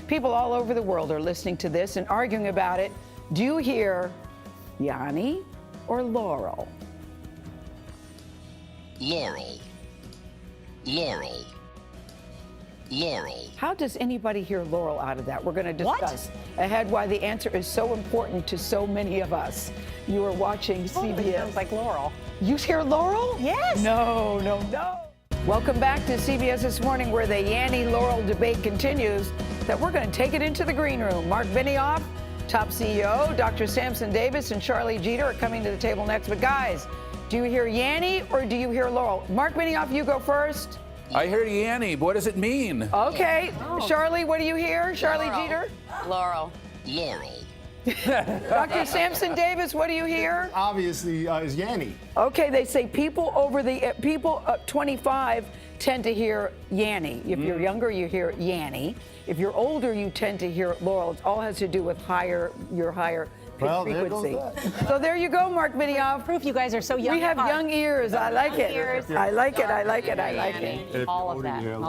People all over the world are listening to this and arguing about it. Do you hear Yanni or Laurel? Laurel. Laurel. Laurel. How does anybody hear Laurel out of that? We're going to discuss ahead why the answer is so important to so many of us. You are watching CBS. Sounds like Laurel. You hear Laurel? Yes. No. Welcome back to CBS This Morning, where the Yanni-Laurel debate continues. That we're going to take it into the green room. Mark Benioff, top CEO, Dr. Samson Davis, and Charlie Jeter are coming to the table next. But guys, do you hear Yanni or do you hear Laurel? Mark Benioff, you go first. I hear Yanni. What does it mean? Okay. Charlie, what do you hear? Charlie Jeter? Laurel. Laurel. Dr. Samson Davis, what do you hear? Obviously, is Yanni. Okay, they say people 25 tend to hear Yanni. If you're younger, you hear Yanni. If you're older, you tend to hear Laurel. It all has to do with your higher pitch Well, there frequency. goes that. So there you go, Mark Benioff. Proof you guys are so young. We have young ears. I like it. Ears. I like it. Yanni. All of that.